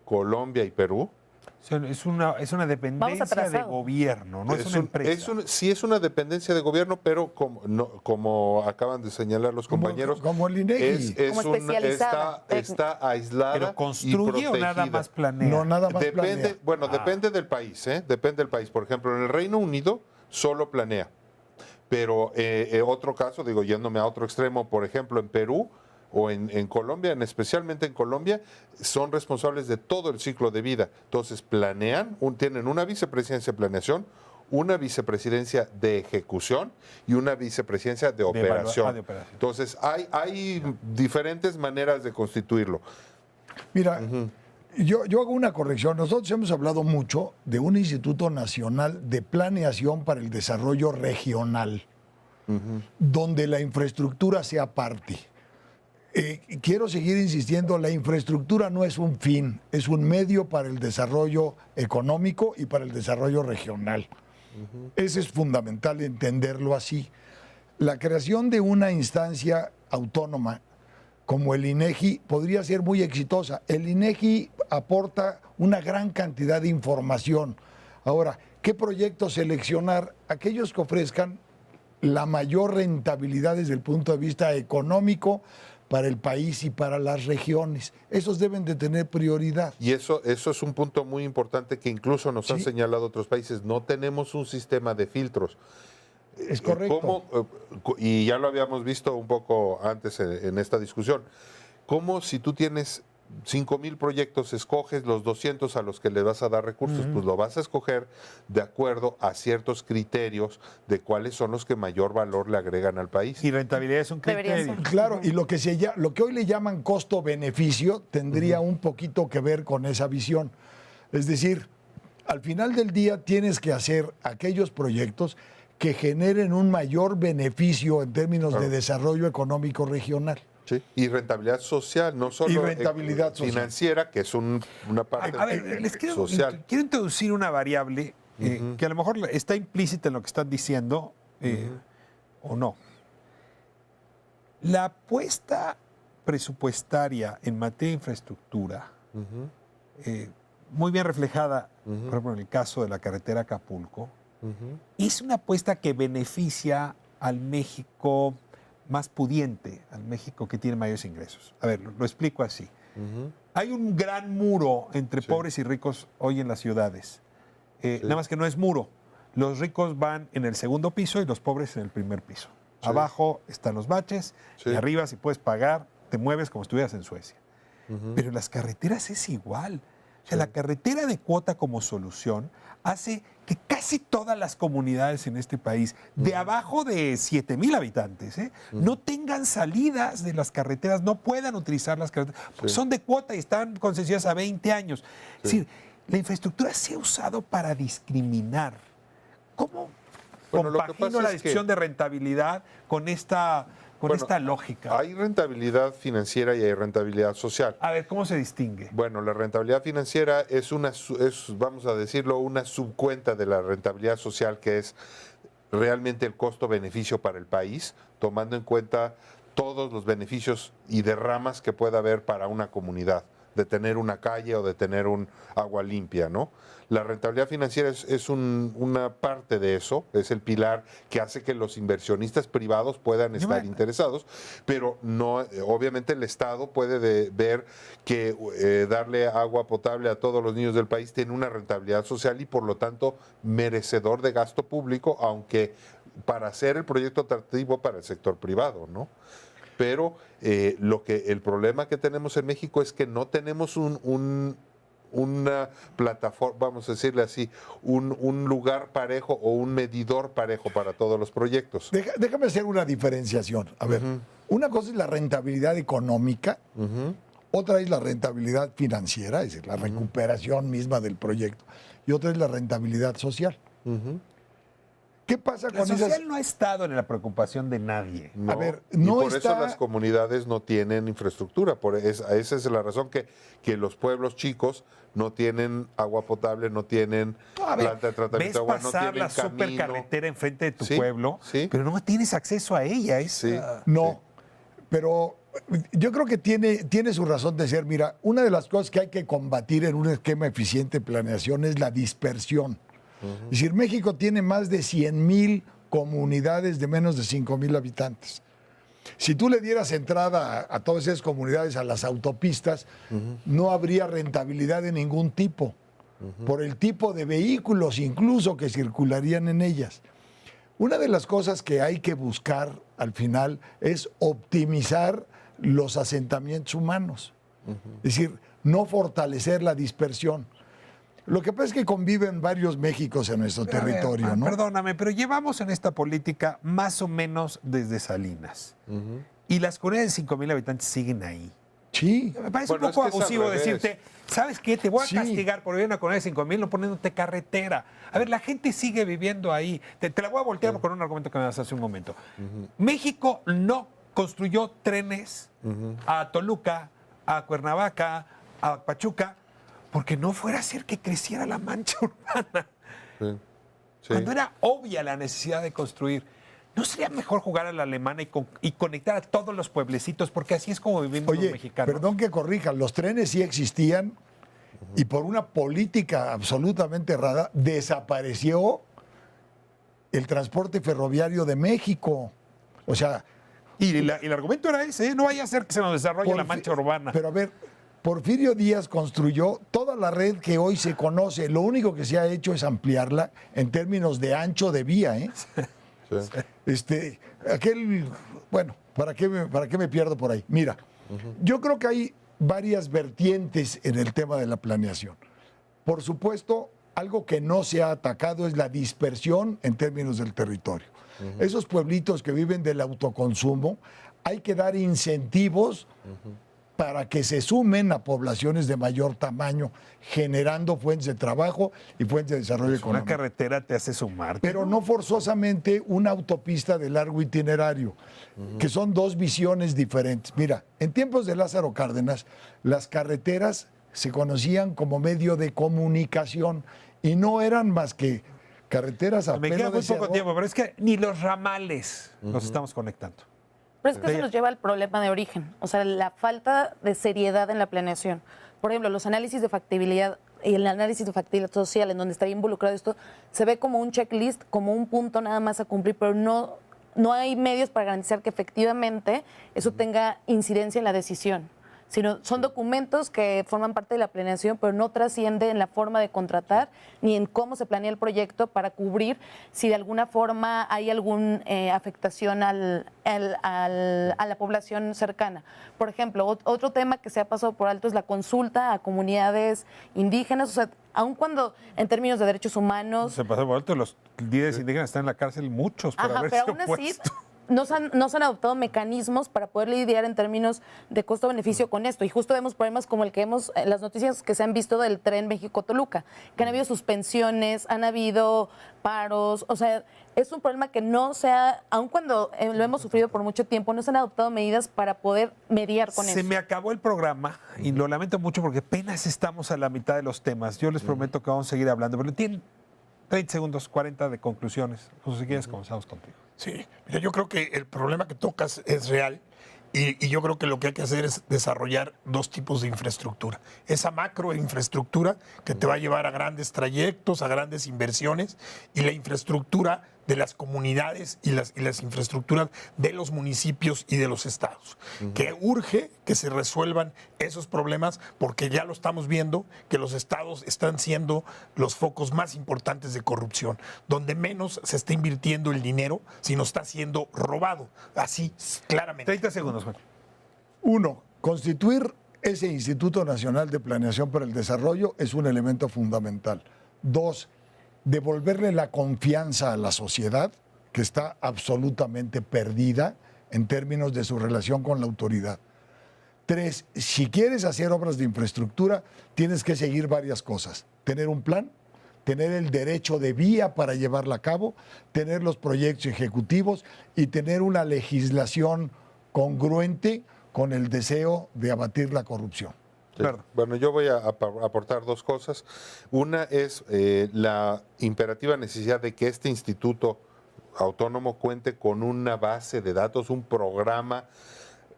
Colombia y Perú. Es una dependencia de atrasados. gobierno, no es una empresa. Sí es una dependencia de gobierno, pero como acaban de señalar los compañeros, como el INEGI. Como especializada. está aislada. ¿Pero construye y o nada protegida. más planea? No, nada más Depende, planea. depende del país, ¿eh? Depende del país. Por ejemplo, en el Reino Unido solo planea. Pero otro caso, digo, yéndome a otro extremo, por ejemplo, en Perú o en Colombia, especialmente en Colombia, son responsables de todo el ciclo de vida. Entonces, planean, tienen una vicepresidencia de planeación, una vicepresidencia de ejecución y una vicepresidencia de operación. de operación. Entonces, hay diferentes maneras de constituirlo. Mira, yo hago una corrección. Nosotros hemos hablado mucho de un Instituto Nacional de Planeación para el Desarrollo Regional, donde la infraestructura sea parte. Quiero seguir insistiendo, la infraestructura no es un fin, es un medio para el desarrollo económico y para el desarrollo regional. Eso es fundamental entenderlo así. La creación de una instancia autónoma como el INEGI podría ser muy exitosa. El INEGI aporta una gran cantidad de información. Ahora, ¿qué proyectos seleccionar? Aquellos que ofrezcan la mayor rentabilidad desde el punto de vista económico para el país y para las regiones. Esos deben de tener prioridad. Y eso es un punto muy importante que incluso nos han señalado otros países. No tenemos un sistema de filtros. Es correcto. Y ya lo habíamos visto un poco antes en esta discusión. ¿Cómo si tú tienes 5,000 proyectos, escoges los 200 a los que le vas a dar recursos? Pues lo vas a escoger de acuerdo a ciertos criterios de cuáles son los que mayor valor le agregan al país. Y rentabilidad es un Debería criterio. ser. Claro, y lo que hoy le llaman costo-beneficio tendría un poquito que ver con esa visión. Es decir, al final del día tienes que hacer aquellos proyectos que generen un mayor beneficio en términos de desarrollo económico regional. Sí, y rentabilidad social, no solo Y rentabilidad social. financiera, que es una parte A ver, les quiero social. introducir una variable que a lo mejor está implícita en lo que están diciendo o no. La apuesta presupuestaria en materia de infraestructura, muy bien reflejada, por ejemplo, en el caso de la carretera Acapulco, es una apuesta que beneficia al México más pudiente, al México que tiene mayores ingresos. A ver, lo explico así. Hay un gran muro entre pobres y ricos hoy en las ciudades. Nada más que no es muro. Los ricos van en el segundo piso y los pobres en el primer piso. Abajo están los baches y arriba, si puedes pagar, te mueves como si estuvieras en Suecia. Pero en las carreteras es igual. O sea, la carretera de cuota como solución hace que casi todas las comunidades en este país, de abajo de 7,000 habitantes, no tengan salidas de las carreteras, no puedan utilizar las carreteras, porque son de cuota y están concesionadas a 20 años. Es decir, la infraestructura se ha usado para discriminar. ¿Cómo Bueno, lo que compagino pasa la es que- decisión de rentabilidad con esta lógica? Hay rentabilidad financiera y hay rentabilidad social. A ver, ¿cómo se distingue? Bueno, la rentabilidad financiera es vamos a decirlo, una subcuenta de la rentabilidad social, que es realmente el costo-beneficio para el país, tomando en cuenta todos los beneficios y derramas que pueda haber para una comunidad. de tener una calle o de tener un agua limpia, ¿no? La rentabilidad financiera es una parte de eso, es el pilar que hace que los inversionistas privados puedan estar interesados, pero no, obviamente el Estado puede ver que darle agua potable a todos los niños del país tiene una rentabilidad social y por lo tanto merecedor de gasto público, aunque para hacer el proyecto atractivo para el sector privado, ¿no? Pero el problema que tenemos en México es que no tenemos una plataforma, vamos a decirle así, un lugar parejo o un medidor parejo para todos los proyectos. Déjame hacer una diferenciación. A ver, una cosa es la rentabilidad económica, otra es la rentabilidad financiera, es decir, la recuperación misma del proyecto, y otra es la rentabilidad social. ¿Qué pasa La con social esas? no ha estado en la preocupación de nadie. No, A ver, y no por está- eso las comunidades no tienen infraestructura. Esa es la razón que los pueblos chicos no tienen agua potable, no tienen A ver, planta de tratamiento ves de agua, no pasar tienen la camino. supercarretera enfrente de tu Sí, pueblo, sí. pero no tienes acceso a ella. Sí. No, pero yo creo que tiene su razón de ser. Mira, una de las cosas que hay que combatir en un esquema eficiente de planeación es la dispersión. Es decir, México tiene más de 100,000 comunidades de menos de 5,000 habitantes. Si tú le dieras entrada a todas esas comunidades a las autopistas, no habría rentabilidad de ningún tipo, por el tipo de vehículos incluso que circularían en ellas. Una de las cosas que hay que buscar al final es optimizar los asentamientos humanos, es decir, no fortalecer la dispersión. Lo que pasa es que conviven varios Méxicos en nuestro territorio, ¿no? Perdóname, pero llevamos en esta política más o menos desde Salinas. Y las comunidades de 5,000 habitantes siguen ahí. Sí. Me parece Bueno, un poco es que es al abusivo revés. decirte, ¿sabes qué? Te voy a Sí. castigar por vivir en una comunidad de 5,000 no poniéndote carretera. A ver, la gente sigue viviendo ahí. Te la voy a voltear con un argumento que me das hace un momento. México no construyó trenes a Toluca, a Cuernavaca, a Pachuca, porque no fuera a hacer que creciera la mancha urbana. Sí. Sí. Cuando era obvia la necesidad de construir. ¿No sería mejor jugar a la alemana y conectar a todos los pueblecitos? Porque así es como vivimos los Oye, mexicanos. perdón que corrija, los trenes sí existían y por una política absolutamente errada desapareció el transporte ferroviario de México. O sea, Y el argumento era ese, ¿eh? No vaya a ser que se nos desarrolle la mancha urbana. Pero a ver, Porfirio Díaz construyó toda la red que hoy se conoce. Lo único que se ha hecho es ampliarla en términos de ancho de vía, ¿eh? Sí. Bueno, ¿para qué me pierdo por ahí? Mira, yo creo que hay varias vertientes en el tema de la planeación. Por supuesto, algo que no se ha atacado es la dispersión en términos del territorio. Esos pueblitos que viven del autoconsumo, hay que dar incentivos para que se sumen a poblaciones de mayor tamaño, generando fuentes de trabajo y fuentes de desarrollo Una económico. carretera te hace sumar. Pero no forzosamente una autopista de largo itinerario, que son dos visiones diferentes. Mira, en tiempos de Lázaro Cárdenas, las carreteras se conocían como medio de comunicación y no eran más que carreteras a Me pelo queda de muy poco cerro. tiempo, pero es que ni los ramales nos estamos conectando. Pero es que eso nos lleva al problema de origen, o sea, la falta de seriedad en la planeación. Por ejemplo, los análisis de factibilidad y el análisis de factibilidad social, en donde estaría involucrado esto, se ve como un checklist, como un punto nada más a cumplir, pero no hay medios para garantizar que efectivamente eso tenga incidencia en la decisión. Sino son documentos que forman parte de la planeación, pero no trasciende en la forma de contratar ni en cómo se planea el proyecto para cubrir si de alguna forma hay alguna afectación a la población cercana. Por ejemplo, otro tema que se ha pasado por alto es la consulta a comunidades indígenas, o sea, aun cuando en términos de derechos humanos... Se pasó por alto, los líderes indígenas están en la cárcel, muchos, por Ajá, haberse pero aún así opuesto. no se han adoptado mecanismos para poder lidiar en términos de costo-beneficio con esto. Y justo vemos problemas como el que vemos, las noticias que se han visto del tren México-Toluca, que han habido suspensiones, han habido paros. O sea, es un problema que no se ha, aun cuando lo hemos sufrido por mucho tiempo, no se han adoptado medidas para poder mediar con Se eso. me acabó el programa y lo lamento mucho porque apenas estamos a la mitad de los temas. Yo les prometo que vamos a seguir hablando, pero tienen 30 segundos, 40 de conclusiones. José, si quieres, comenzamos contigo. Sí, mira, yo creo que el problema que tocas es real Y yo creo que lo que hay que hacer es desarrollar dos tipos de infraestructura. Esa macro infraestructura que te va a llevar a grandes trayectos, a grandes inversiones, y la infraestructura de las comunidades y las infraestructuras de los municipios y de los estados. Que urge que se resuelvan esos problemas, porque ya lo estamos viendo, que los estados están siendo los focos más importantes de corrupción, donde menos se está invirtiendo el dinero, sino está siendo robado. Así, claramente. 30 segundos, Juan. 1. Constituir ese Instituto Nacional de Planeación para el Desarrollo es un elemento fundamental. 2. Devolverle la confianza a la sociedad, que está absolutamente perdida en términos de su relación con la autoridad. 3. Si quieres hacer obras de infraestructura, tienes que seguir varias cosas. Tener un plan, tener el derecho de vía para llevarla a cabo, tener los proyectos ejecutivos y tener una legislación congruente con el deseo de abatir la corrupción. Sí. Bueno, yo voy a aportar dos cosas. Una es la imperativa necesidad de que este instituto autónomo cuente con una base de datos, un programa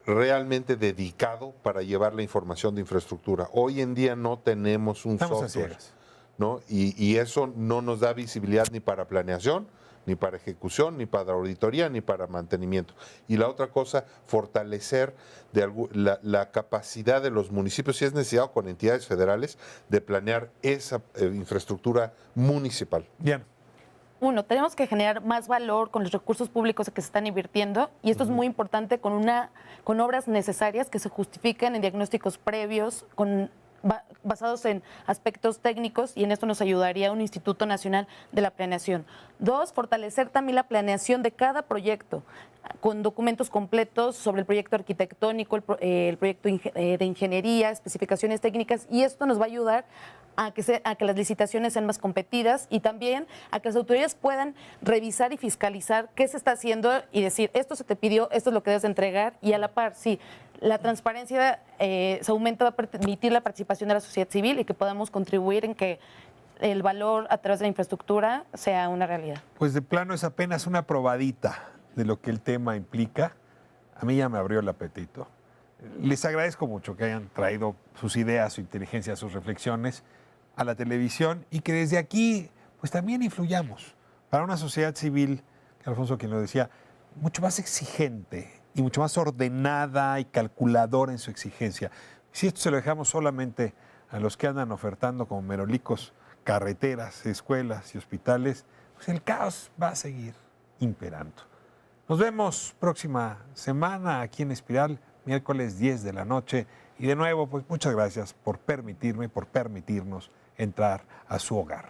realmente dedicado para llevar la información de infraestructura. Hoy en día no tenemos un Estamos a software, ciegas. ¿no? Y eso no nos da visibilidad ni para planeación, ni para ejecución, ni para auditoría, ni para mantenimiento. Y la otra cosa, fortalecer la capacidad de los municipios, si es necesario, con entidades federales, de planear esa infraestructura municipal. Bien. 1, tenemos que generar más valor con los recursos públicos que se están invirtiendo, y esto es muy importante con obras necesarias que se justifiquen en diagnósticos previos, basados en aspectos técnicos, y en esto nos ayudaría un Instituto Nacional de la Planeación. 2, fortalecer también la planeación de cada proyecto, con documentos completos sobre el proyecto arquitectónico, el proyecto de ingeniería, especificaciones técnicas, y esto nos va a ayudar a que las licitaciones sean más competidas, y también a que las autoridades puedan revisar y fiscalizar qué se está haciendo y decir, esto se te pidió, esto es lo que debes de entregar, y a la par, sí, la transparencia se aumenta, va a permitir la participación de la sociedad civil y que podamos contribuir en que el valor a través de la infraestructura sea una realidad. Pues de plano es apenas una probadita de lo que el tema implica. A mí ya me abrió el apetito. Les agradezco mucho que hayan traído sus ideas, su inteligencia, sus reflexiones a la televisión, y que desde aquí pues también influyamos para una sociedad civil, que Alfonso quien lo decía, mucho más exigente y mucho más ordenada y calculadora en su exigencia. Si esto se lo dejamos solamente a los que andan ofertando como merolicos carreteras, escuelas y hospitales, pues el caos va a seguir imperando. Nos vemos próxima semana aquí en Espiral, miércoles 10 de la noche. Y de nuevo, pues muchas gracias por permitirme, por permitirnos entrar a su hogar.